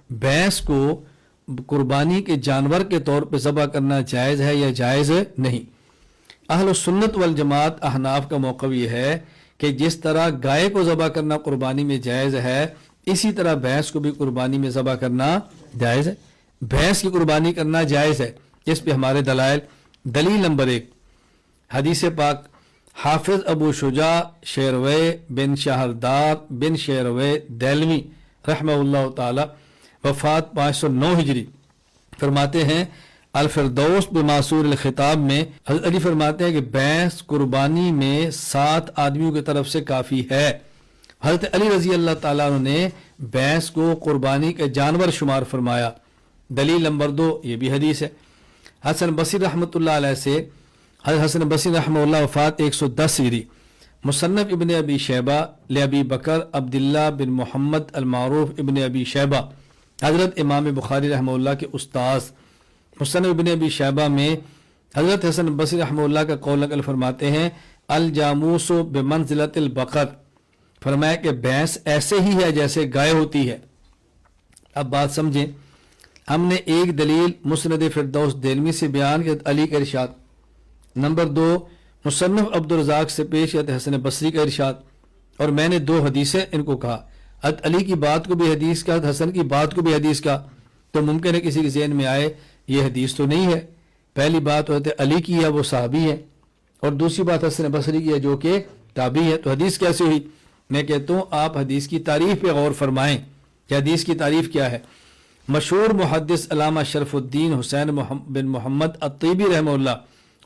भैंस को कुर्बानी के जानवर के तौर पर ज़बह करना जायज़ है या जायज़ नहीं। अहल सुन्नत वल जमात अहनाफ का मौक़िफ़ ये है कि जिस तरह गाय को ज़बह करना कुर्बानी में जायज़ है, इसी तरह भैंस को भी कुर्बानी में ज़बह करना जायज़ है। भैंस की कुर्बानी करना जायज़ है, इस पे हमारे दलाइल। दलील नंबर 1, हदीस पाक हाफिज अबू शुजा शेरवे बिन शाहरदार बिन शेरवे दैलवी रहमहुल्लाह ताला वफ़ात 509 हिजरी फरमाते हैं, अल-फिरदौस बिमासूर अल-खिताब में हज़रत अली फरमाते हैं कि भैंस कुर्बानी में 7 आदमियों की तरफ से काफ़ी है। हज़रत अली रज़ी अल्लाह ताला अन्हु ने भैंस को कुर्बानी के जानवर शुमार फरमाया। दलील नंबर 2, ये भी हदीस है हसन बसरी रहमतुल्लाह अलैह से। हज़रत हसन बसरी रहमतुल्लाह वफ़ात 110 हिजरी। मुसन्नफ इब्न अबी शैबा ले अबी बकर अब्दुल्लाह बिन मोहम्मद अल-मारूफ इब्न अबी शैबा, हज़रत इमाम बुखारी रहमतुल्लाह के उस्ताद। मुसन्नफ इब्न अबी शैबा में हज़रत हसन बसरी रहमतुल्लाह का कौल नकल फरमाते हैं, अल जामूसु बिमंज़िलतिल बकर, फरमाया कि भैंस ऐसे ही है जैसे गाय होती है। अब बात समझें, हमने एक दलील मुस्नद फिरदौस देलमी से बयान किया अली का इरशाद, नंबर 2 मुसन्नफ अब्दुल रज़ाक से पेश किया हसन बसरी का इरशाद, और मैंने 2 हदीसें इनको कहा। हज़रत अली की बात को भी हदीस का, हसन की बात को भी हदीस का, तो मुमकिन है किसी के ज़हन में आए ये हदीस तो नहीं है। पहली बात हज़रत अली की है, वो सहाबी है, और दूसरी बात हसन बसरी की है जो कि ताबी है, तो हदीस कैसे हुई? मैं कहता हूँ आप हदीस की तारीफ पे गौर फरमाएं कि हदीस की तारीफ क्या है। मशहूर मुहद्दिस अल्लामा शरफुद्दीन हुसैन बिन मोहम्मद अत्तीबी रहमतुल्लाह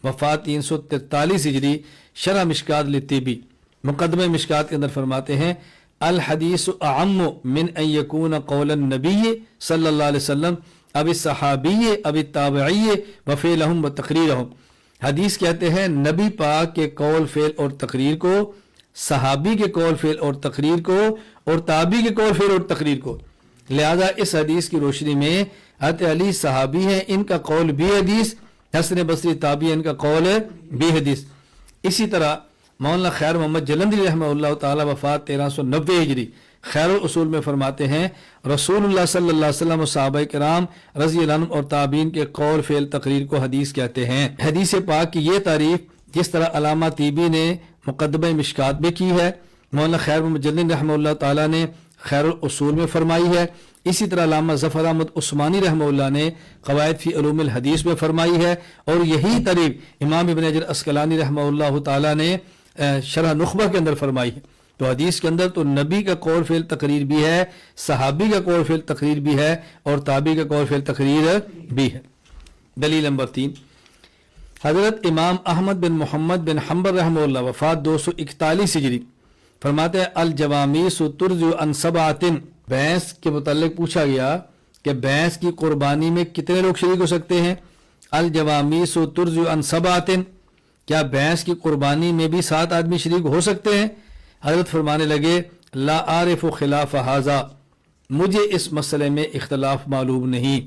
वफ़ात 343 हिजरी शरह मिशकात लित्तीबी मुक़द्दमे मिशकात के अंदर फरमाते हैं, अल हदीस अअम्मु मिन अन यकून कौलन नबी सल्लल्लाहु अलैहि वसल्लम अबी सहाबी अबी ताबई व फ़िलहुम व तक़रीरहुम। हदीस कहते हैं नबी पाक के कौल फ़ेल और तकरीर को, सहाबी के कौल फ़ेल और तकरीर को, और ताबी के कौल फ़ेल और तकरीर को। लिहाजा इस हदीस की रोशनी में हज़रत अली सहाबी हैं, इनका कौल भी हदीस, हसन बसरी ताबी है, इनका कौल भी हदीस। इसी तरह मौलाना खैर मोहम्मद जलंधरी रहमतुल्लाह ताला वफ़ात 1390 हिजरी खैरुल उसूल में फरमाते हैं, रसूलुल्लाह सल्लल्लाहु अलैहि वसल्लम और सहाबाए किराम रज़ियल्लाहु अन्हुम और ताबीन के कौल फ़ेल तकरीर को हदीस कहते हैं। हदीस पाक की ये तारीफ जिस तरह अलामा तीबी ने मुक़द्दमे मिशकात में की है, मौलाना खैर मोहम्मद जलंधरी रहमतुल्लाह ताला ने खैरुल उसूल में फरमाई है, इसी तरह अल्लामा ज़फ़र अहमद उस्मानी रहमतुल्लाह ने क़वाइद फ़ी उलूमिल हदीस में फरमाई है, और यही तारीफ इमाम इब्न हजर अस्क़लानी रहमतुल्लाह ताला ने शरह नुख़बा के अंदर फरमाई है। तो हदीस के अंदर तो नबी का कौल फ़ेल तकरीर भी है, सहाबी का कौल फ़ेल तकरीर भी है, और ताबी का कौल फ़ेल तकरीर भी है। दलील नंबर 3, हज़रत इमाम अहमद बिन मोहम्मद बिन हम्बल रहमतुल्लाह वफ़ात 241 हिजरी फरमाते हैं, अल जवामीस तुर्ज़ु अन सबआतिन, भैंस के मुताल्लिक पूछा गया कि भैंस की कुर्बानी में कितने लोग शरीक हो सकते हैं। अल जवामीस तुर्ज़ु अन सबआतिन, क्या भैंस की कुर्बानी में भी 7 आदमी शरीक हो सकते हैं? हज़रत फरमाने लगे, ला आरिफ़ु खिलाफ़ हाज़ा, मुझे इस मसले में इख्तलाफ मालूम नहीं।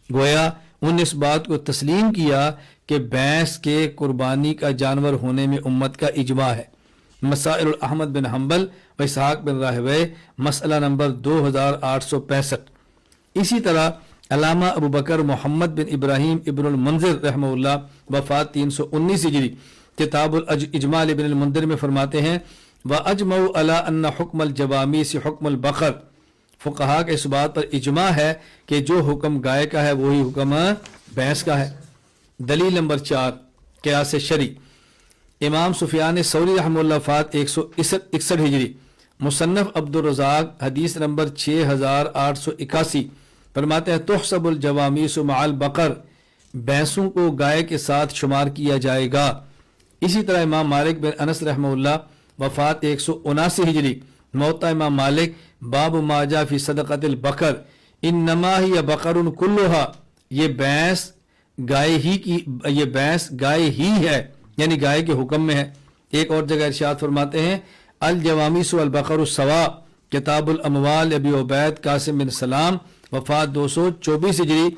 गोया उन्होंने इस बात को तस्लीम किया कि भैंस के कुर्बानी का जानवर होने में उम्मत का इजमा है। मसाइल अहमद बिन हम्बल व इसहाक बिन राहवे मसला नंबर 2865। इसी तरह अल्लामा अबू बकर मोहम्मद बिन इब्राहीम इब्नुल मुंज़िर रहमतुल्लाह वफ़ात 319 हिजरी किताबुल इजमाल इब्नुल मुंज़िर में फरमाते हैं, व अजमऊ अला अन्ना हुक्मल जवामीस हुक्मुल बकर, फुक़हा के इस बात पर इजमा है कि जो हुक्म गाय का है वही हुक्म भैंस का है। दलील नंबर 4, क़ियास शरी, इमाम सुफियान सौरी रहमतुल्लाह वफ़ात 161 हिजरी मुसन्नफ अब्दुल रज़ाक हदीस नंबर 6881 फरमाते हैं, तुहसबुल जवामीसु मअल बकर, भैंसों को गाय के साथ शुमार किया जाएगा। इसी तरह इमाम मालिक बिन अनस रहमतुल्लाह वफ़ात 179 हिजरी मौता इमाम मालिक बाब माजा फी सदक़तिल बकर, इन्नमा हिय बकरुन कुल्लुहा, ये भैंस गाय ही है, यानी गाय के हुक्म में है। एक और जगह इरशाद फरमाते हैं, अल जवामीस वल बकरु सवा, किताबुल अमवाल अबी उबैद कासिम बिन सलाम वफ़ात 224 हिजरी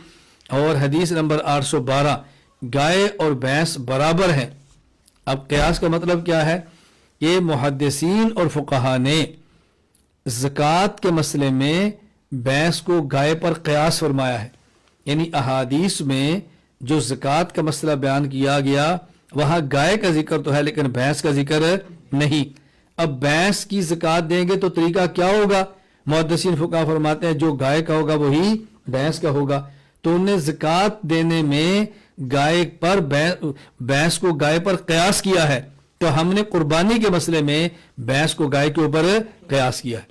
और हदीस नंबर 812, गाय और भैंस बराबर हैं। अब क़ियास का मतलब क्या है? ये मुहद्दिसीन और फुक़हा ने ज़कात के मसले में भैंस को गाय पर क़यास फरमाया है, यानी अहादीस में जो ज़कात का मसला बयान किया गया वहाँ गाय का जिक्र तो है लेकिन भैंस का जिक्र नहीं। अब भैंस की ज़कात देंगे तो तरीका क्या होगा? मुहद्दिसीन फुक़हा फरमाते हैं जो गाय का होगा वही भैंस का होगा। तो उन्हें ज़कात देने में गाय पर भैंस को गाय पर क़यास किया है, तो हमने कुर्बानी के मसले में भैंस को गाय के ऊपर क़यास किया है।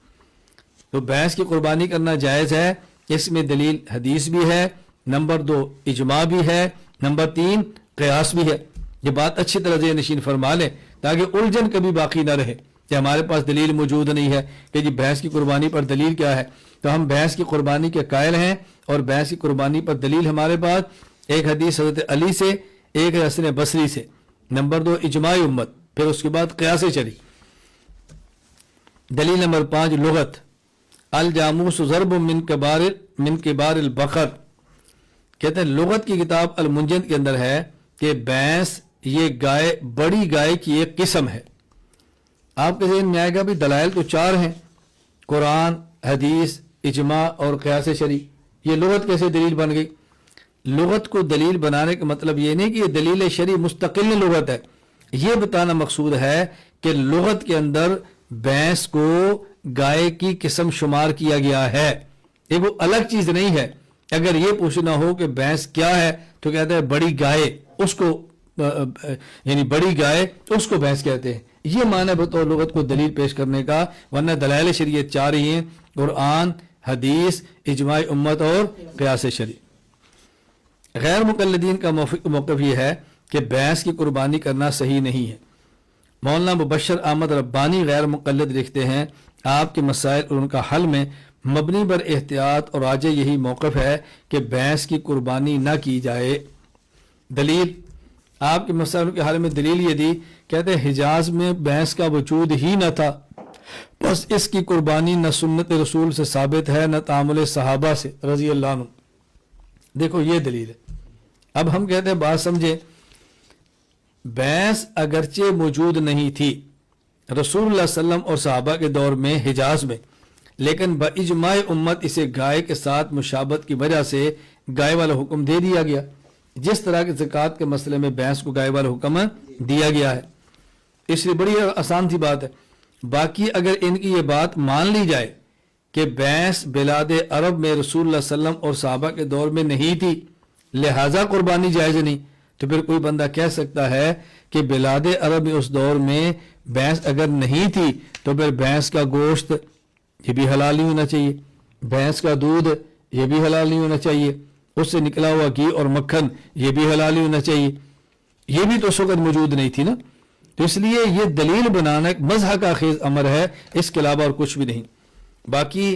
तो भैंस की कुर्बानी करना जायज़ है, इसमें दलील हदीस भी है, नंबर 2 इजमा भी है, नंबर 3 क़यास भी है। ये बात अच्छी तरह से नशीन फरमा लें ताकि उलझन कभी बाकी ना रहे कि हमारे पास दलील मौजूद नहीं है कि जी भैंस की कुर्बानी पर दलील क्या है। तो हम भैंस की कुर्बानी के कायल हैं और भैंस की कुर्बानी पर दलील हमारे पास एक हदीस हज़रत अली से, एक हसन बसरी से, नंबर 2 इजमाई उम्मत, फिर उसके बाद क़यास चली। दलील नंबर 5 लुगत, अल जामूस ज़रब मिन किबार अल बकर, कहते हैं लुगत की किताब अल मुंजद के अंदर है कि भैंस ये गाय बड़ी गाय की एक किस्म है। आपके ज़हन में आएगा भी दलाइल तो 4 हैं, कुरान, हदीस, इजमा और क़यास शरी, ये लुगत कैसे दलील बन गई? लुगत को दलील बनाने का मतलब ये नहीं कि ये दलील शरी मुस्तकिल लुगत है, ये बताना मकसूद है कि लुगत के अंदर भैंस को गाय की किस्म शुमार किया गया है, ये वो अलग चीज नहीं है। अगर ये पूछना हो कि भैंस क्या है तो कहते हैं बड़ी गाय, उसको यानी बड़ी गाय उसको भैंस कहते हैं। ये माने बतौर लुगत को दलील पेश करने का, वरना दलाइल शरीयत 4 ही हैं, कुरान, हदीस, इजमाई उम्मत और क़यास शरी। गैर मुक़ल्लिदीन का मौक़िफ़ ये है कि भैंस की कुर्बानी करना सही नहीं है। मौलाना मुबश्शिर अहमद रब्बानी गैर मुक़ल्लिद लिखते हैं आपके मसाइल और उनका हल में मबनी बर एहतियात और आज यही मौक़िफ़ है कि भैंस की कुर्बानी न की जाए। दलील आपके मसाइल के हल में दलील ये दी, कहते हैं हिजाज में भैंस का वजूद ही न था, बस इसकी कुर्बानी न सुन्नत रसूल से साबित है न तामुल सहाबा से रज़ी अल्लाह अन्हुम। देखो ये दलील है। अब हम कहते हैं बात समझे, भैंस अगरचे मौजूद नहीं थी रसूलुल्लाह सल्लम और सहाबा के दौर में हिजाज में, लेकिन बइजमाए उम्मत इसे गाय के साथ मुशाबत की वजह से गाय वाला हुक्म दे दिया गया, जिस तरह के ज़कात के मसले में भैंस को गाय वाला हुक्म दिया गया है। इसलिए बड़ी आसान सी बात है। बाकी अगर इनकी ये बात मान ली जाए कि भैंस बिलाद अरब में रसूलुल्लाह सल्लम और सहाबा के दौर में नहीं थी, लिहाजा कुर्बानी जायज़ नहीं, तो फिर कोई बंदा कह सकता है कि बिलाद अरब में उस दौर में भैंस अगर नहीं थी तो फिर भैंस का गोश्त ये भी हलाल नहीं होना चाहिए, भैंस का दूध ये भी हलाल नहीं होना चाहिए, उससे निकला हुआ घी और मक्खन ये भी हलाल नहीं होना चाहिए, ये भी तो उस वक्त मौजूद नहीं थी ना। तो इसलिए ये दलील बनाना एक मज़हब का खेज अमर है, इसके अलावा और कुछ भी नहीं। बाकी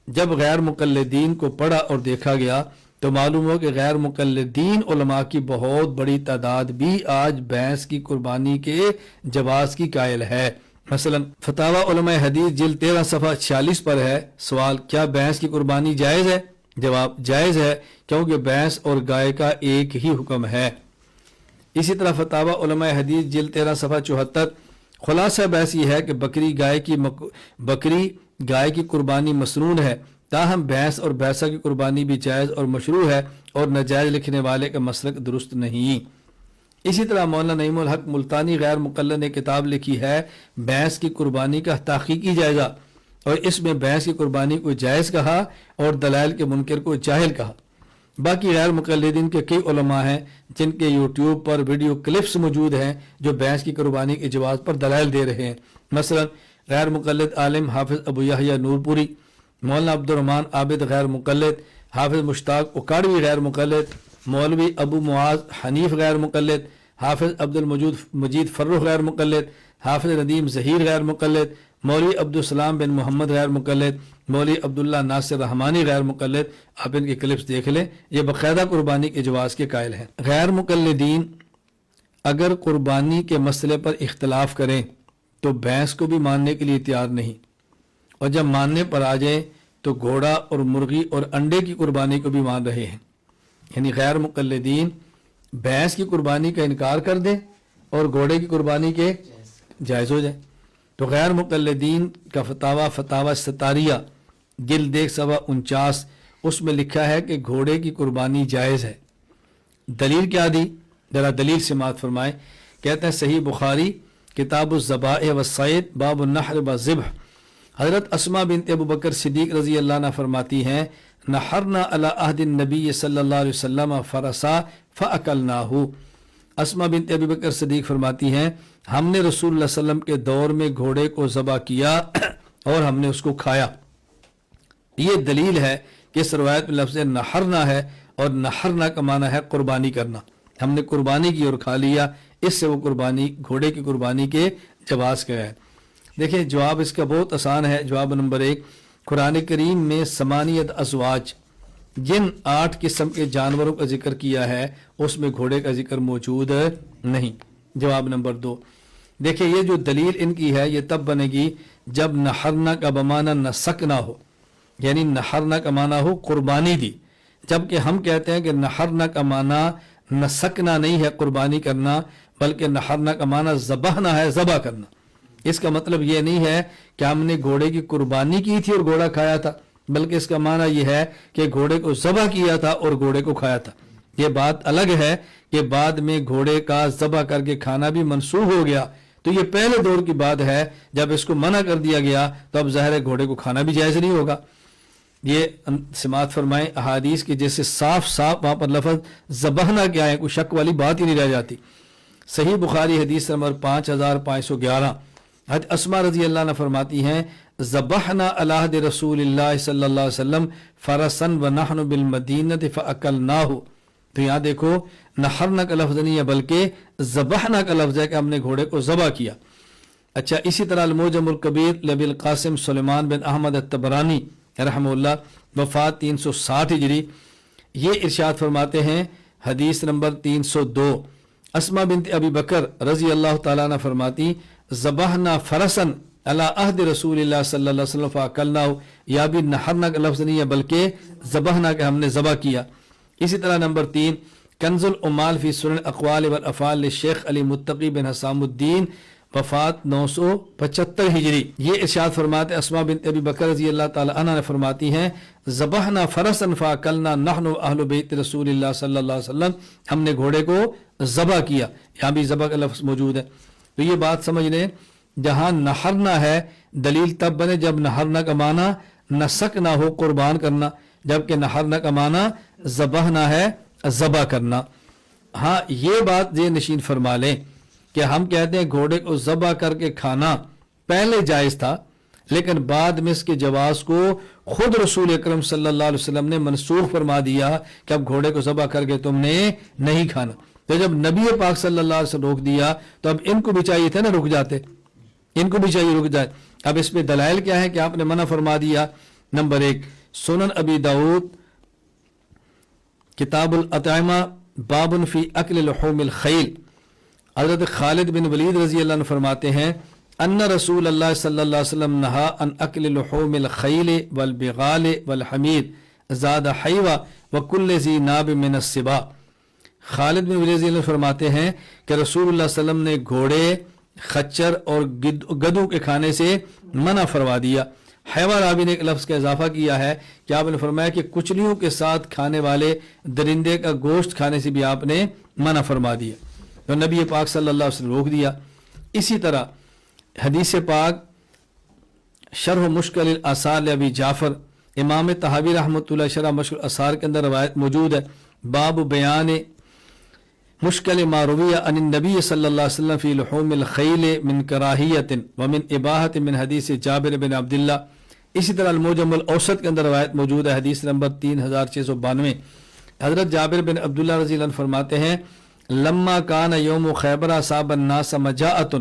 जब गैर मुक़ल्लिदीन को पढ़ा और देखा गया तो मालूम हो कि गैर मुक़ल्लिदीन उलमा की बहुत बड़ी तादाद भी आज भैंस की कुर्बानी के जवाज़ की कायल है। मसलन फतावा उलमा हदीस जिल्द 13 सफ़ा 46 पर है सवाल, क्या भैंस की कुर्बानी जायज़ है? जवाब जायज़ है, क्योंकि भैंस और गाय का एक ही हुक्म है। इसी तरह फतावा उलमा हदीस जिल्द 13 सफ़ा 74 खुलासा बहस ये है कि बकरी गाय की कुर्बानी मसनून है, ताहम भैंस और भैंसा की कुर्बानी भी जायज़ और मशरू है और नाजायज़ लिखने वाले का मसलक दुरुस्त नहीं। इसी तरह मौलाना नईमुल हक मुल्तानी गैर मुक़ल्लिद ने किताब लिखी है भैंस की कुर्बानी का तहक़ीक़ी जायज़ा, और इसमें भैंस की कुर्बानी को जायज़ कहा और दलाइल के मुनकर को जाहिल कहा। बाकी गैर मुक़ल्लिदीन के कई उलमा हैं जिनके यूट्यूब पर वीडियो क्लिप्स मौजूद हैं जो भैंस की कुर्बानी के जवाज़ पर दलाइल दे रहे हैं। मसलन गैर मुक़ल्लिद आलिम हाफिज़ अबू यहया नूरपुरी, मौलाना अब्दुर्रहमान आबिद गैर मुक़ल्लिद, हाफिज़ मुश्ताक उकाड़वी गैर मुक़ल्लिद, मौलवी अबू मुआज़ हनीफ गैर मुक़ल्लिद, हाफिज़ अब्दुल मजीद फर्रुख गैर मुक़ल्लिद, हाफिज़ नदीम ज़हीर गैर मुक़ल्लिद, मौलवी अब्दुलसलाम बिन मोहम्मद गैर मुक़ल्लिद, मौलवी अब्दुल्ला नासिर रहमानी गैर मुक़ल्लिद। आप इनके क्लिप्स देख लें, ये बाकायदा कुर्बानी के जवाज़ के कायल हैं। गैर मुक़ल्लिदीन अगर कुर्बानी के मसले पर इख्तलाफ करें तो भैंस को भी मानने के लिए तैयार नहीं, और जब मानने पर आ जाए तो घोड़ा और मुर्गी और अंडे की कुर्बानी को भी मान रहे हैं। यानी गैर मुक़ल्लिदीन भैंस की कुर्बानी का इनकार कर दें और घोड़े की कुर्बानी के जायज़ हो जाए। तो गैर मुक़ल्लिदीन का फतावा सतारिया جلد 149 اس میں لکھا ہے کہ گھوڑے کی قربانی جائز ہے۔ دلیل کیا دی؟ ذرا دلیل سماعت فرمائیں۔ کہتے ہیں صحیح بخاری کتاب الذبائح والصید باب النحر والذبح، حضرت اسماء بنت ابو بکر صدیق رضی اللہ عنہ فرماتی ہیں نحرنا علی عہد النبی صلی اللہ علیہ وسلم فرسا فاکلناہ۔ اسماء بنت ابو بکر صدیق فرماتی ہیں ہم نے رسول اللہ صلی اللہ علیہ وسلم کے دور میں گھوڑے کو ذبح کیا اور ہم نے اس کو کھایا۔ یہ دلیل ہے کہ اس روایت میں لفظ نحرنا ہے، اور نحرنا کا معنی ہے قربانی کرنا۔ ہم نے قربانی کی اور کھا لیا، اس سے وہ قربانی گھوڑے کی قربانی کے جواز کا ہے۔ دیکھیں جواب اس کا بہت آسان ہے۔ جواب نمبر 1، قرآن کریم میں 8 ازواج جن 8 قسم کے جانوروں کا ذکر کیا ہے اس میں گھوڑے کا ذکر موجود نہیں۔ جواب نمبر 2، دیکھیں یہ جو دلیل ان کی ہے یہ تب بنے گی جب نحرنا کا بمانا نسکنا ہو، یعنی نحرنا کا معنی ہو قربانی دی، جبکہ ہم کہتے ہیں کہ نحرنا کا معنی نسکنا نہیں ہے قربانی کرنا، بلکہ نحرنا کا معنی ذبحنا ہے، ذبح کرنا۔ اس کا مطلب یہ نہیں ہے کہ ہم نے گھوڑے کی قربانی کی تھی اور گھوڑا کھایا تھا، بلکہ اس کا معنی یہ ہے کہ گھوڑے کو ذبح کیا تھا اور گھوڑے کو کھایا تھا۔ یہ بات الگ ہے کہ بعد میں گھوڑے کا ذبح کر کے کھانا بھی منسوخ ہو گیا، تو یہ پہلے دور کی بات ہے، جب اس کو منع کر دیا گیا تو اب ظاہر ہے گھوڑے کو کھانا بھی جائز نہیں ہوگا۔ یہ سماعت فرمائیں احادیث کی جیسے صاف صاف وہاں پر لفظ ذبحنا کیا ہے، کوئی شک والی بات ہی نہیں رہ جاتی۔ صحیح بخاری حدیث نمبر 5511 حضرت اسماء رضی اللہ عنہ فرماتی ہیں ذبحنا علی عہد رسول اللہ صلی اللہ علیہ وسلم فرسن ونحن بالمدینۃ فاکلناہ۔ تو یہاں دیکھو نحرنا کا لفظ نہیں ہے بلکہ ذبحنا کا لفظ ہے کہ ہم نے گھوڑے کو ذبح کیا۔ اچھا اسی طرح المعجم الکبیر لابی القاسم سلیمان بن احمد الطبرانی رحمہ اللہ وفات 360 ہجری، یہ ارشاد فرماتے ہیں حدیث نمبر 302 اسماء بنت ابی بکر رضی اللہ تعالیٰ عنہ فرماتی ذبحنا فرسن علی عہد رسول اللہ صلی اللہ علیہ وسلم فاکلناہ، یا بھی نحرنا کا لفظ نہیں ہے بلکہ ذبحنا کہ ہم نے ذبح کیا۔ اسی طرح نمبر 3 کنز العمال فی سنن الاقوال والافعال للشیخ علی متقی بن حسام الدین وفات 975 ہجری، یہ ارشاد فرماتے اسماء بنت ابی بکر رضی اللہ تعالی عنہ نے فرماتی ہیں ذبحنا فرسا فاکلنا نحن اہل بیت رسول اللہ صلی اللہ علیہ وسلم، ہم نے گھوڑے کو ذبح کیا، یہاں بھی ذبح کا لفظ موجود ہے۔ تو یہ بات سمجھ لیں جہاں نحرنا ہے دلیل تب بنے جب نحرنا کا معنی نسکنا ہو قربان کرنا، جبکہ نحرنا کا معنی ذبحنا ہے ذبح کرنا۔ ہاں یہ بات یہ نشین فرما لیں کہ ہم کہتے ہیں گھوڑے کو ذبح کر کے کھانا پہلے جائز تھا، لیکن بعد میں اس کے جواز کو خود رسول اکرم صلی اللہ علیہ وسلم نے منسوخ فرما دیا کہ اب گھوڑے کو ذبح کر کے تم نے نہیں کھانا۔ تو جب نبی پاک صلی اللہ علیہ وسلم روک دیا تو اب ان کو بھی چاہیے تھا نا رک جاتے، ان کو بھی چاہیے رک جائے۔ اب اس پہ دلائل کیا ہے کہ آپ نے منع فرما دیا؟ نمبر 1 سنن ابی داؤد کتاب الاطعمہ باب فی اکل لحوم الخیل، حضرت خالد بن ولید رضی اللہ عنہ فرماتے ہیں ان رسول اللہ صلی اللہ علیہ وسلم نہا ان اکل لحوم الخیل والبغال والحمیر زاد حیوہ وکل ذی ناب من السباع۔ خالد بن ولید رضی اللہ عنہ فرماتے ہیں کہ رسول اللہ صلی اللہ علیہ وسلم نے گھوڑے، خچر اور گدھوں کے کھانے سے منع فرما دیا۔ حیوہ راوی نے ایک لفظ کا اضافہ کیا ہے کہ آپ نے فرمایا کہ کچلیوں کے ساتھ کھانے والے درندے کا گوشت کھانے سے بھی آپ نے منع فرما دیا، تو نبی پاک صلی اللہ علیہ وسلم روک دیا۔ اسی طرح حدیث پاک شرح مشکل الاثار لابی جعفر امام طحاوی رحمۃ اللہ شرح مشکل الاثار کے اندر روایت موجود ہے، باب بیان مشکل ما روی عن النبی صلی اللہ علیہ وسلم فی لحوم الخیل من کراہیت ومن اباحت من حدیث جابر بن عبداللہ۔ اسی طرح المعجم الاوسط کے اندر روایت موجود ہے حدیث نمبر 3692، حضرت جابر بن عبداللہ رضی اللہ عنہ فرماتے ہیں لما کان یوم خیبر اصاب الناس مجاعۃ،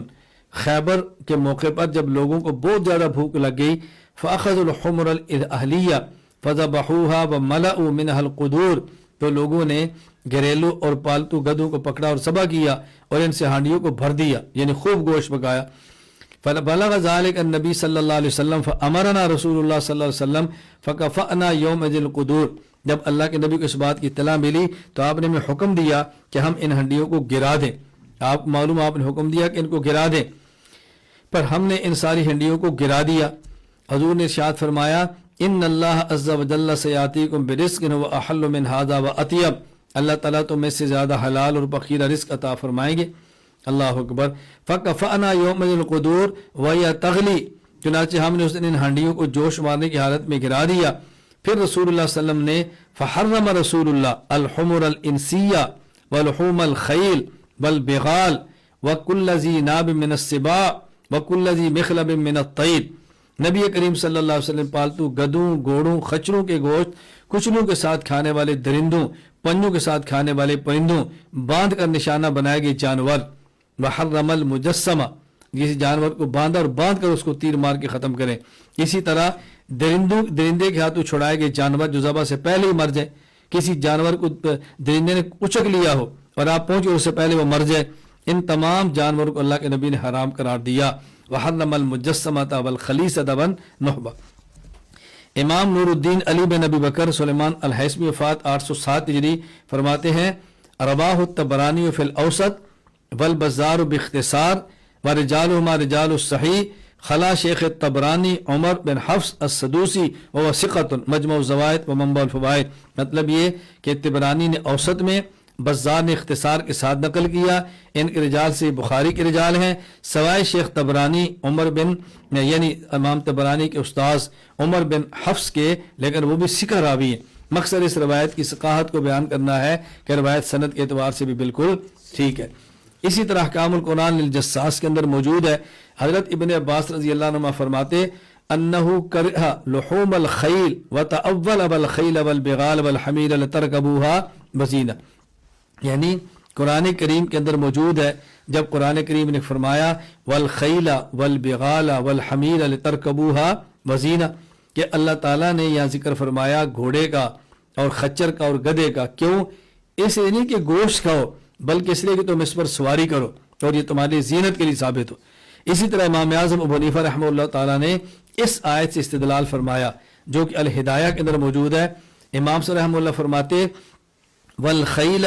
خیبر کے موقع پر جب لوگوں کو بہت زیادہ بھوک لگ گئی فاخذوا الحمر الاہلیہ فذبحوها وملأوا منها القدور، تو لوگوں نے گھریلو اور پالتو گدھوں کو پکڑا اور ذبح کیا اور ان سے ہانڈیوں کو بھر دیا، یعنی خوب گوشت پکایا۔ فبلغ ذلك النبی صلی اللہ علیہ وسلم فامرنا رسول اللہ صلی اللہ علیہ وسلم فکفأنا یومئذ القدور، جب اللہ کے نبی کو اس بات کی اطلاع ملی تو آپ نے ہمیں حکم دیا کہ ہم ان ہنڈیوں کو گرا دیں۔ آپ معلوم آپ نے حکم دیا کہ ان کو گرا دیں، پر ہم نے ان ساری ہنڈیوں کو گرا دیا۔ حضور نے ارشاد فرمایا ان اللہ عز و جل سیاتیکم برزق و احل من ھذا و اطیب، اللہ تعالیٰ تو میں سے زیادہ حلال اور بخیرہ رزق عطا فرمائیں گے۔ اللہ اکبر۔ فکفأنا یومئذ القدور وہی تغلی، چنانچہ ہم نے اس دن ان ہانڈیوں کو جوش مارنے کی حالت میں گرا دیا۔ پھر رسول اللہ صلی اللہ علیہ وسلم نے فحرم رسول اللہ الحمر الانسیہ والحوم الخیل والبغال وکل ذی ناب من السباع وکل ذی مخلب من الطیر، نبی کریم صلی اللہ علیہ وسلم پالتو گدوں، گھوڑوں، خچروں کے گوشت، کچلوں کے ساتھ کھانے والے درندوں، پنجوں کے ساتھ کھانے والے پرندوں، باندھ کر نشانہ بنائے گئے جانور، وحرم المجسمہ، کسی جانور کو باندھا اور باندھ کر اس کو تیر مار کے ختم کریں۔ اسی طرح درندے کے ہاتھوں چھڑائے گئے جانور جو ذبح سے پہلے ہی مر جائے، کسی جانور کو درندے نے اچک لیا ہو اور آپ پہنچے اس سے پہلے وہ مر جائے، ان تمام جانوروں کو اللہ کے نبی نے حرام قرار دیا۔ وحرم المجسمۃ والخلیصۃ والنہبہ۔ امام نور الدین علی بن ابی بکر سلیمان الحیثمی وفات 807 ہجری فرماتے ہیں رواہ الطبرانی فی الاوسط والبزار باختصار ورجالہما رجال الصحیح، خلا شیخ الطبرانی عمر بن حفص السدوسی وهو ثقۃ مجمع الزوائد و منبع الفوائد۔ مطلب یہ کہ طبرانی نے اوسط میں، بزار نے اختصار کے ساتھ نقل کیا، ان کے رجال سے بخاری کے رجال ہیں، سوائے شیخ طبرانی عمر بن یعنی امام طبرانی کے استاذ عمر بن حفص کے، لیکن وہ بھی ثقہ راوی ہیں۔ مقصد اس روایت کی ثقاہت کو بیان کرنا ہے کہ روایت سند کے اعتبار سے بھی بالکل ٹھیک ہے۔ اسی طرح احکام القرآن للجساس کے اندر موجود ہے، حضرت ابن عباس رضی اللہ عنہ فرماتے انہو کرہ لحوم الخیل وتأول بالخیل والبغال والحمیر لترکبوها وزینہ، یعنی قرآن کریم کے اندر موجود ہے جب قرآن کریم نے فرمایا والخیل والبغال والحمیر لترکبوها وزینہ، کہ اللہ تعالیٰ نے یہاں ذکر فرمایا گھوڑے کا اور خچر کا اور گدھے کا، کیوں؟ اس لیے نہیں کہ گوشت کھاؤ، بلکہ اس لیے کہ تم اس پر سواری کرو اور یہ تمہاری زینت کے لیے ثابت ہو۔ اسی طرح امام اعظم ابو حنیفہ رحمہ اللہ تعالیٰ نے اس آیت سے استدلال فرمایا جو کہ الہدایہ کے اندر موجود ہے۔ امام صلی رحمہ اللہ فرماتے والخیل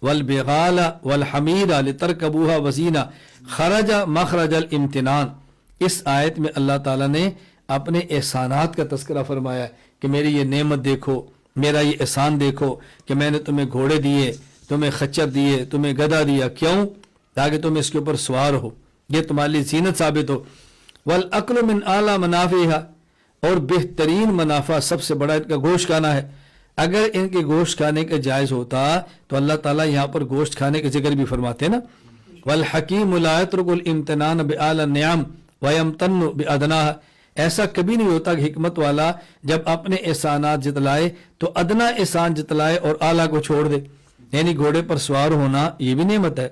والبغال والحمیر لترکبوها وزینہ خرج مخرج الامتنان، اس آیت میں اللہ تعالیٰ نے اپنے احسانات کا تذکرہ فرمایا کہ میری یہ نعمت دیکھو، میرا یہ احسان دیکھو کہ میں نے تمہیں گھوڑے دیے، تمہیں خچر دیے، تمہیں گدھا دیا، کیوں؟ تاکہ تم اس کے اوپر سوار ہو، یہ تمہارے لیے زینت ثابت ہو۔ والعقل من اعلیٰ منافعها، اور بہترین منافع سب سے بڑا ان کا گوشت کھانا ہے۔ اگر ان کے گوشت کھانے کا جائز ہوتا تو اللہ تعالیٰ یہاں پر گوشت کھانے کا ذکر بھی فرماتے نا، والحکیم لا یترک الامتنان باعلی النعم ویمتن بادناها، ایسا کبھی نہیں ہوتا کہ حکمت والا جب اپنے احسانات جتلائے تو ادنا احسان جتلائے اور اعلیٰ کو چھوڑ دے، یعنی گھوڑے پر سوار ہونا یہ بھی نعمت ہے،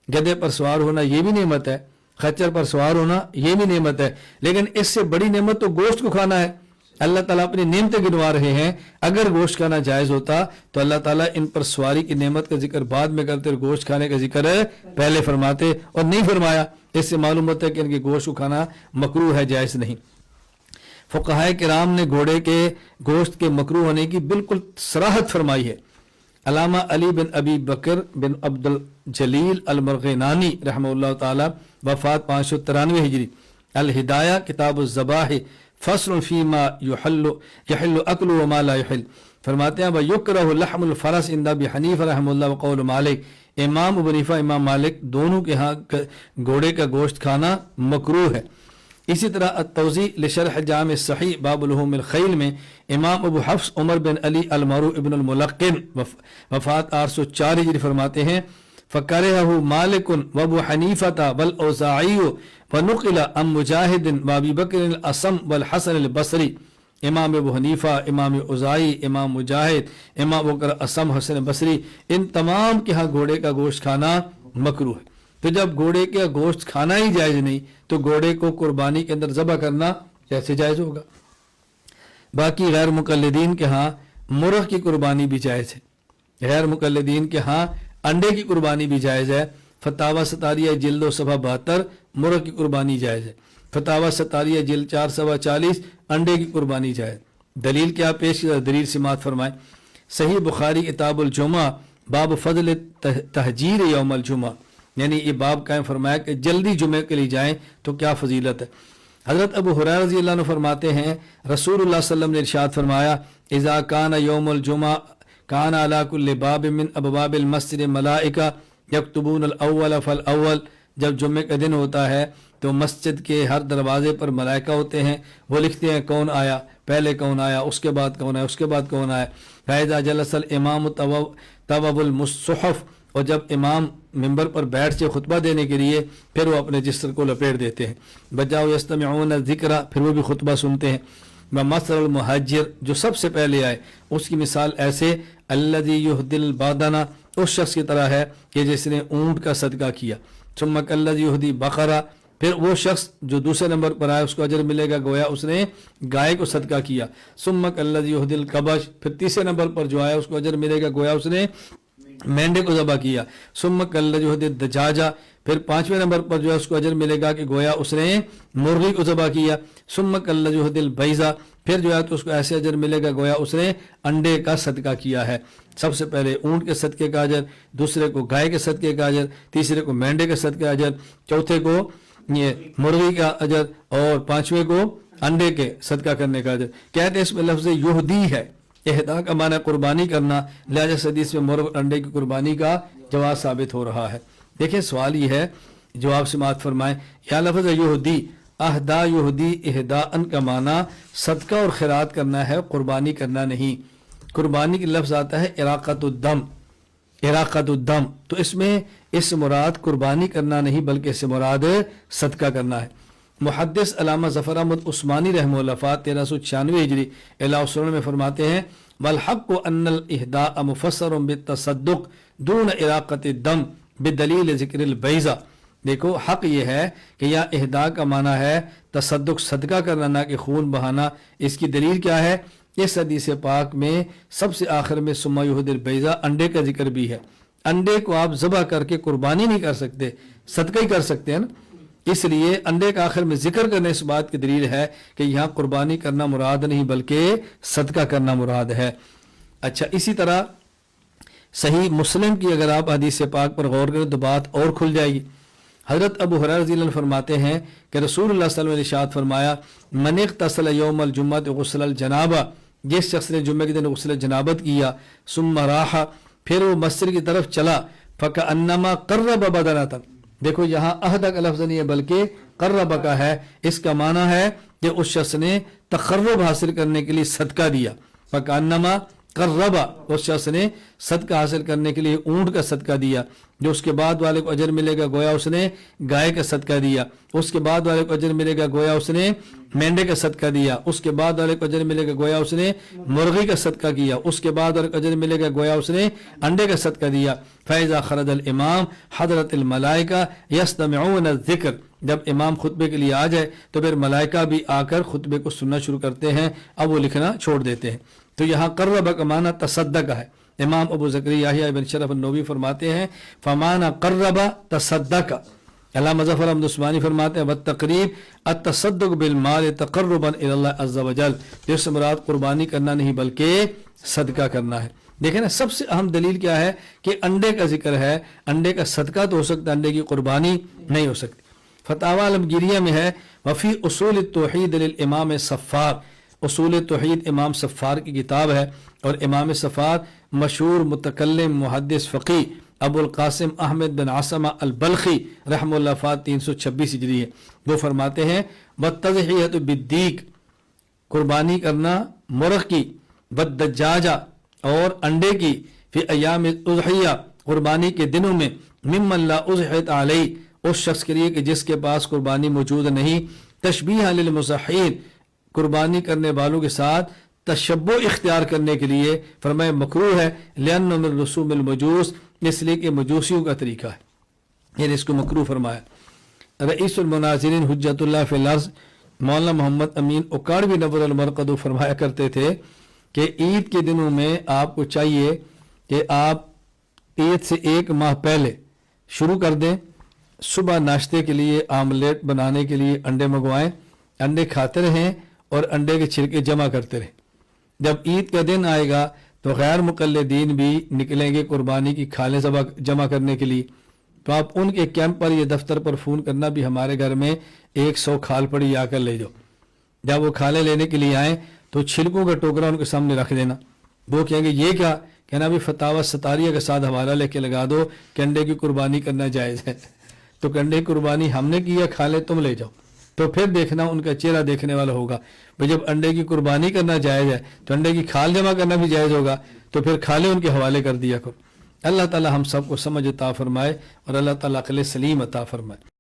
گدھے پر سوار ہونا یہ بھی نعمت ہے، خچر پر سوار ہونا یہ بھی نعمت ہے، لیکن اس سے بڑی نعمت تو گوشت کو کھانا ہے۔ اللہ تعالیٰ اپنی نعمتیں گنوا رہے ہیں، اگر گوشت کھانا جائز ہوتا تو اللہ تعالیٰ ان پر سواری کی نعمت کا ذکر بعد میں کرتے اور گوشت کھانے کا ذکر پہلے فرماتے، اور نہیں فرمایا۔ اس سے معلوم ہوتا ہے کہ ان کے گوشت کو کھانا مکروہ ہے، جائز نہیں۔ فقہائے کرام نے گھوڑے کے گوشت کے مکروہ ہونے کی بالکل صراحت فرمائی ہے۔ علامہ علی بن ابی بکر بن عبد الجلیل المرغینانی رحمہ اللہ تعالی وفات 593 ہجری، الہدایہ کتاب الذبائح فصل فیما یحل اکل وما لا یحل، فرماتے ہیں ویکرہ لحم الفرس عند ابی حنیفہ رحمہ اللہ وقول مالک، امام ابو حنیفہ امام مالک دونوں کے ہاں گھوڑے کا گوشت کھانا مکروہ ہے۔ اسی طرح التوضیح لشرح جامع الصحیح باب لحوم الخیل میں امام ابو حفص عمر بن علی المعروف ابن الملقن وفات 804 ہجری فرماتے ہیں فکرہہ مالک وابو حنیفہ والاوزاعی ونقل عن مجاہد وابی بکر الاسم والحسن البصری، امام ابو حنیفہ، امام اوزاعی، امام مجاہد، امام بکر اسم، حسن بصری، ان تمام کے ہاں گھوڑے کا گوشت کھانا مکروہ ہے۔ تو جب گھوڑے کا گوشت کھانا ہی جائز نہیں تو گھوڑے کو قربانی کے اندر ذبح کرنا کیسے جائز ہوگا؟ باقی غیر مقلدین کے ہاں مرغ کی قربانی بھی جائز ہے، غیر مقلدین کے ہاں انڈے کی قربانی بھی جائز ہے۔ فتاوی ستاریہ جلد 272 مرغ کی قربانی جائز ہے، فتاوی ستاریہ جلد 440 انڈے کی قربانی جائز۔ دلیل کیا پیش کیا؟ دلیل سماعت فرمائیں۔ صحیح بخاری کتاب الجمعہ باب فضل تہجیر یوم الجمعہ، یعنی یہ باب قائم فرمایا کہ جلدی جمعے کے لیے جائیں تو کیا فضیلت ہے۔ حضرت ابو हुरैरा रज़ी अल्लाह अन्हु फरमाते हैं रसूलुल्लाह सल्लल्लाहु अलैहि वसल्लम ने इरशाद फरमाया इज़ा काना यौमुल जुमा काना अला कुल्लि बाब मिन अबवाबिल मस्जिद मलाइका यक्तुबून अल अव्वल फल अव्वल। जब जुम्मे का दिन होता है तो मस्जिद के हर दरवाजे पर मलाइका होते हैं, वो लिखते हैं कौन आया, पहले कौन आया, उसके बाद कौन आया, उसके बाद कौन आया। फ़ैज़ा जलसल इमाम तवबुल मुस्सहफ़, और जब इमाम मिंबर पर बैठ से खुतबा देने के लिए फिर वो अपने जिस्र को लपेट देते हैं। बजाओ यस्तमिऊन ज़िक्रा, फिर वो भी खुतबा सुनते हैं। मसल मुहाजिर, जो सबसे पहले आए, उसकी मिसाल ऐसे अल्लज़ी युहदिल बादना, उस शख्स की तरह है कि जिसने ऊँट का सदका किया। सुम्मा कल्लज़ी युहदी बकरा, फिर वो शख्स जो दूसरे नंबर पर आया उसको अजर मिलेगा गोया उसने गाय को सदका किया। सुम्मा कल्लज़ी युहदिल कबश, फिर तीसरे नंबर पर जो आया उसको अजर मिलेगा गोया उसने मेंढे को ज़बह किया। सुम्मा कल्लज़ी युहदिल दजाजा, फिर पांचवें नंबर पर जो है उसको अजर मिलेगा कि गोया उसने मुर्गी को ज़बह किया। सुम्मा कल्लज़ी युहदिल बैज़ा, फिर जो है तो उसको ऐसे अजर मिलेगा गोया उसने अंडे का सदका किया है। सबसे पहले ऊँट के सदके का अजर, दूसरे को गाय के सदके का अजर, तीसरे को मेंढे के सदके का अजर, चौथे को ये मुर्गी का अजर और पांचवें को अंडे के सदका करने का अजर। कहते हैं इसमें लफ्ज़ युहदी है, इहदा का माना कुर्बानी करना, लिहाजा हदीस में मुर्ग और अंडे की कुर्बानी का जवाब साबित हो रहा है। देखिए सवाल ये है, जवाब समाअत फरमाएं। या लफ्ज़ युहदी, अहदा युहदी इहदाअन का माना सदका और खैरात करना है, कुर्बानी करना नहीं। कुर्बानी की लफ्ज़ आता है इराक़तुद्दम, इराक़तुद्दम, तो इसमें इस मुराद कुर्बानी करना नहीं बल्कि इससे मुराद सदका करना है। मुहद्दिस अल्लामा ज़फ़र अहमद उस्मानी रहमहुल्लाह 1396 हिजरी इलाउस्सुनन में फरमाते हैं वल हक़्क़ु अन्नल इहदाअ मुफ़स्सरुन बित्तसद्दुक़ दून इराक़तिद्दम बिदलील ज़िक्रिल बैज़ा। देखो हक़ ये है कि यह इहदा का माना है तसद्दुक़, सदका करना, ना कि खून बहाना। इसकी दलील क्या है? इस हदीस पाक में सबसे आखिर में सुम्मा युहदिल बैज़ा, अंडे का जिक्र भी है। अंडे को आप ज़बह करके कुर्बानी नहीं कर सकते, सदका ही कर सकते हैं ना, इसलिए अंडे का आखिर में जिक्र करने इस बात की दलील है कि यहाँ कुर्बानी करना मुराद नहीं बल्कि सदका करना मुराद है। अच्छा, इसी तरह सही मुस्लिम की अगर आप हदीस पाक पर गौर करें तो बात और खुल जाएगी। हज़रत अबू हुरैरा रज़ी अल्लाह अन्हु फरमाते हैं कि रसूलुल्लाह सल्लल्लाहु अलैहि वसल्लम ने इरशाद फरमाया मन इग़्तसल यौमल जुम्मत गुस्लल जनाबा, जिस शख्स ने जुम्मे के दिन गुस्ल जनाबत किया, सुम्मा राहा, फिर वो मस्जिद की तरफ चला, फ़कअन्नमा क़र्रब बदनतन। देखो यहाँ अहदा का लफ्ज़ नहीं है बल्कि क़र्रब का है। इसका माना है कि उस शख्स ने तक़र्रुब हासिल करने के लिए सदका दिया। फ़कअन्नमा क़र्रबा, उस शख्स ने सदका हासिल करने के लिए ऊँट का सदका दिया। जो उसके बाद वाले को अजर मिलेगा गोया उसने गाय का सदका दिया। उसके बाद वाले को अजर मिलेगा गोया उसने मेंढे का सदका दिया। उसके बाद वाले को अजर मिलेगा गोया उसने मुर्गी का सदका किया। उसके बाद वाले को अजर मिलेगा गोया उसने अंडे का सदका दिया। फ़ैज़ा खरजल इमाम हज़रतिल मलाइका यस्तमिऊन ज़िक्र, जब इमाम खुतबे के लिए आ जाए तो फिर मलाइका भी आकर खुतबे को सुनना शुरू करते हैं, अब वो लिखना छोड़ देते हैं। तो यहाँ क़र्रब का माना तसद्दक है। इमाम अबू ज़करिया याह्या इब्न शरफ अन्नोवी फरमाते हैं फमाना क़र्रबा तसद्दक। अल्लामा ज़फ़र अहमद उस्मानी फरमाते हैं वत्तक़रीब अत्तसद्दुक़ बिल माल तक़र्रुबन इलल्लाह अज़्ज़ा वजल, जिससे मुराद कुर्बानी करना नहीं बल्कि सदका करना है। देखें ना, सबसे अहम दलील क्या है कि अंडे का जिक्र है। अंडे का सदका तो हो सकता है, अंडे की कुर्बानी नहीं हो सकती। फतावा अलमगीरिया में है वफ़ी उसूल तौहीद लिल इमाम सफ़ार, उसूल तौहीद इमाम सफ़ार की किताब है। और इमाम सफ़ार मशहूर मुतकल्लिम मुहद्दिस फ़क़ीह अबुल क़ासिम अहमद बिन आसमा अल बल्खी रहमतुल्लाह 326 हिजरी है। वो फरमाते हैं वत्तज़हियतु बिद्दीक, कुर्बानी करना मुर्ग़ की, वद्दज्जाजा और अंडे की, फिर अय्याम उज़हिया कुर्बानी के दिनों में, मिम्मन ला उज़हियत अलैहि उस शख्स के लिए कि जिसके पास कुर्बानी मौजूद नहीं, तशबीह लिल मुज़हियीन कुर्बानी करने वालों के साथ तशब्बुह इख्तियार करने के लिए फरमाए मकरूह है, लिअन्नहु मिन रसूमिल मजूस, इसलिए कि मजूसियों का तरीका है, यानी इसको मकरूह फरमाया। रईसुल मुनाज़िरीन हुज्जतुल्लाह फिल अर्ज़ मौलाना मोहम्मद अमीन उकाड़वी नव्वरल मरक़द फरमाया करते थे कि ईद के दिनों में आपको चाहिए कि आप ईद से एक माह पहले शुरू कर दें। सुबह नाश्ते के लिए आमलेट बनाने के लिए अंडे मंगवाएं, अंडे खाते रहें और अंडे के छिलके जमा करते रहें। जब ईद का दिन आएगा तो गैर मुक़ल्लिदीन भी निकलेंगे कुर्बानी की खालें जमा करने के लिए। تو آپ ان کے کیمپ پر یا دفتر پر فون کرنا بھی ہمارے گھر میں 100 کھال پڑی آ کر لے جاؤ. جب وہ کھالیں لینے کے لیے آئیں تو چھلکوں کا ٹوکرا ان کے سامنے رکھ دینا. وہ کہیں گے یہ کیا؟ کہنا بھی فتاوی ستاریہ کے ساتھ حوالہ لے کے لگا دو کہ انڈے کی قربانی کرنا جائز ہے. تو انڈے کی قربانی ہم نے کی ہے، کھالے تم لے جاؤ. تو پھر دیکھنا ان کا چہرہ دیکھنے والا ہوگا. بھئی جب انڈے کی قربانی کرنا جائز ہے تو انڈے کی کھال جمع کرنا بھی جائز ہوگا، تو پھر کھالے ان کے حوالے کر دیا کرو. اللہ تعالی ہم سب کو سمجھ عطا فرمائے اور اللہ تعالی عقل سلیم عطا فرمائے.